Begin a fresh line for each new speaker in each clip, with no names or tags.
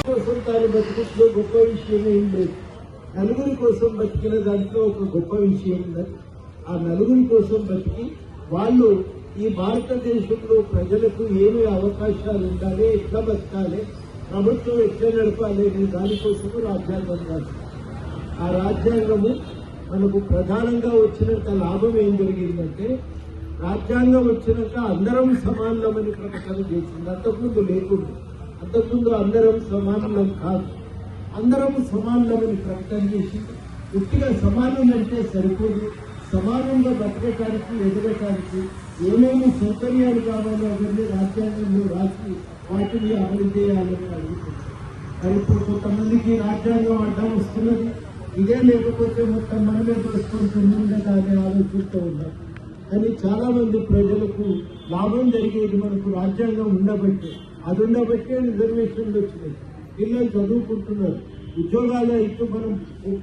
కోసం తాను బతుకులో గొప్ప విషయం ఏం లేదు. నలుగురి కోసం బతికిన దాంట్లో ఒక గొప్ప విషయం ఉన్నది. ఆ నలుగురి కోసం బతికి వాళ్ళు ఈ భారతదేశంలో ప్రజలకు ఏమి అవకాశాలు ఉండాలి, ఎట్లా బతకాలి, ప్రభుత్వం ఎట్లా నడపాలి అనే దానికోసము రాజ్యాంగం రాదు. ఆ రాజ్యాంగము మనకు ప్రధానంగా వచ్చినంత లాభం ఏం జరిగిందంటే, రాజ్యాంగం వచ్చినాక అందరం సమానమని ప్రకటన చేసింది. అంతకుముందు లేకుండా, అంతకుముందు అందరం సమానం కాదు, అందరం సమానమని ప్రకటన చేసింది. పూర్తిగా సమానం అంటే సరిపోదు, సమానంగా బతకటానికి ఎదగటానికి ఏమేమి సౌకర్యాలు కావాలో అవన్నీ రాజ్యాంగంలో రాసి వాటిని అమలు చేయాలని అడుగుతుంది. మరి ఇప్పుడు కొంతమందికి రాజ్యాంగం అడ్డం వస్తున్నది, ఇదే లేకపోతే మొత్తం మనమే చేసుకుంటుంది కదా అని ఆలోచిస్తూ ఉన్నాం. కానీ చాలా మంది ప్రజలకు లాభం జరిగేది మనకు రాజ్యాంగం ఉండబట్టే. అది ఉండబట్టే రిజర్వేషన్లు వచ్చినాయి, పిల్లలు చదువుకుంటున్నారు, ఉద్యోగాలు అయితే మనం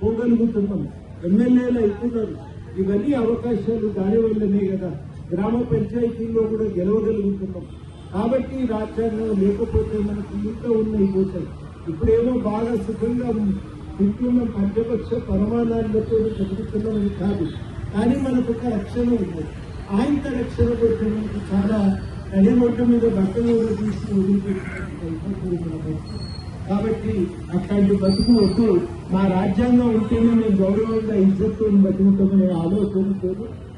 పోగలుగుతున్నాం, ఎమ్మెల్యేలు అవుతున్నారు. ఇవన్నీ అవకాశాలు దానివల్లనే కదా గ్రామ పంచాయతీల్లో కూడా గెలవగలుగుతున్నాం. కాబట్టి రాజ్యాంగం లేకపోతే మనకు ఇంకా ఉన్నాయి పోతాయి. ఇప్పుడేమో బాగా సుఖంగా తింటున్న పంచపక్ష పరమాణాలతో చదువుతున్నామని కాదు, కానీ మనకు ఒక రక్షణ ఉంది. ఆయన రక్షణ కోసం మనకు చాలా నడిమొట్ట మీద బట్టలు తీసి వదిలిపెట్టినట్టు. కాబట్టి అట్లాంటి బతుకు వద్దు. మా రాజ్యాంగం ఉంటేనే మేము గౌరవంగా ఇజ్జత్తు బతుకుతామనే ఆలోచనతో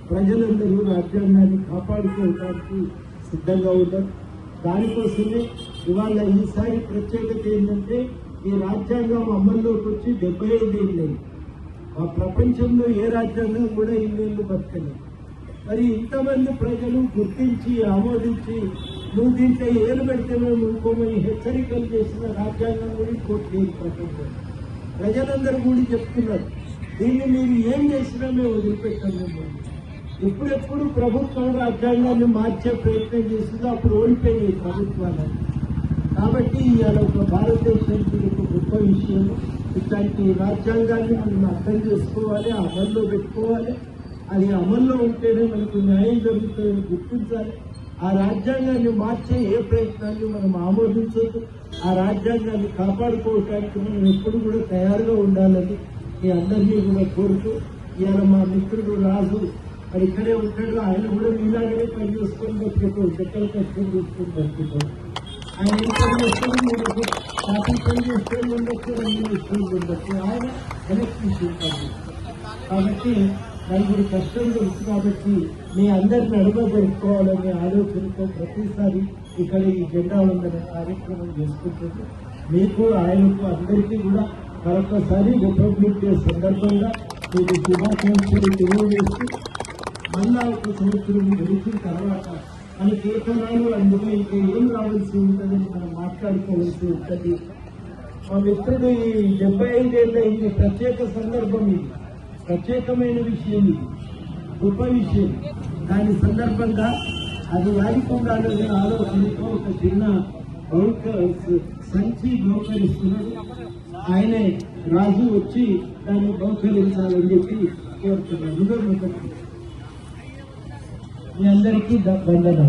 ప్రజలందరూ రాజ్యాంగాన్ని కాపాడుకోవడానికి సిద్ధంగా ఉన్నారు. దానికోసమే ఇవాళ ఈసారి ప్రత్యేకత ఏంటంటే, ఈ రాజ్యాంగం అమల్లోకి వచ్చి 75 ఏళ్ళు. ఆ ప్రపంచంలో ఏ రాజ్యాంగం కూడా ఇన్నేళ్ళు బతకలేదు. మరి ఇంతమంది ప్రజలు గుర్తించి ఆమోదించి నువ్వు దీంట్లో ఏలు పెడితే మేము ఇంకోమని హెచ్చరికలు చేసిన రాజ్యాంగం కూడా ఇంకోటి లేదు ప్రపంచం. ప్రజలందరూ కూడా చెప్తున్నారు, దీన్ని మీరు ఏం చేసినా మేము వదిలిపెట్టాము. ఎప్పుడెప్పుడు ప్రభుత్వం రాజ్యాంగాన్ని మార్చే ప్రయత్నం చేసిందో అప్పుడు ఓడిపోయినాయి ప్రభుత్వాలను. కాబట్టి ఇవాళ ఒక భారతదేశానికి ఒక గొప్ప విషయం. ఇట్లాంటి రాజ్యాంగాన్ని మనం అర్థం చేసుకోవాలి, అమల్లో పెట్టుకోవాలి. అది అమల్లో ఉంటేనే మనకు న్యాయం జరుగుతుందని గుర్తించాలి. ఆ రాజ్యాంగాన్ని మార్చే ఏ ప్రయత్నాన్ని మనం ఆమోదించొద్దు. ఆ రాజ్యాంగాన్ని కాపాడుకోవటానికి మనం ఎప్పుడు కూడా తయారుగా ఉండాలని మీ అందరినీ కూడా కోరుతూ, ఇవాళ మా మిత్రుడు రాజు మరి ఇక్కడే ఉంటాడు. ఆయన కూడా మీలాగనే పని చేసుకొని బతికేటో చెక్కలు కష్టం చేసుకొని బతుకుతాడు. ఆయన ఏం పని చేస్తాడు, మీరు ట్రాఫిక్ పని చేస్తే ఉండొచ్చు, అన్ని ఇష్టం ఉండొచ్చు. ఆయన ఎలక్ట్రీషియన్ పని. కాబట్టి నలుగురు కష్టం తెలుసు. కాబట్టి మీ అందరిని అడుగు జరుపుకోవాలనే ఆలోచనతో ప్రతిసారి ఇక్కడ ఈ జెండా ఉందనే కార్యక్రమం చేసుకుంటుంది. మీకు ఆయనకు అందరికీ కూడా మరొకసారి రిపబ్లిక్ డే సందర్భంగా మీకు శుభాకాంక్షలు తెలియజేస్తూ, మళ్ళా ఒక సంవత్సరం గడిచిన తర్వాత మనకి ఏ కళలు అందులో ఇంకా ఏం రావాల్సి ఉంటుందని మనం మాట్లాడుకోవాల్సి ఉంటుంది. మా మిత్రుడు ఈ 75 ఏళ్ళ ఇది ప్రత్యేక సందర్భం, ఇది ప్రత్యేకమైన విషయం, ఇది గొప్ప విషయం. దాని సందర్భంగా అది వాడిపోవాలనే ఆలోచనతో ఒక చిన్న సంచి బహుకరిస్తున్నది. ఆయనే రాజు వచ్చి దాన్ని బహుకరించాలని చెప్పి కోరుతున్నాను. మీ అందరికీ వందనాలు.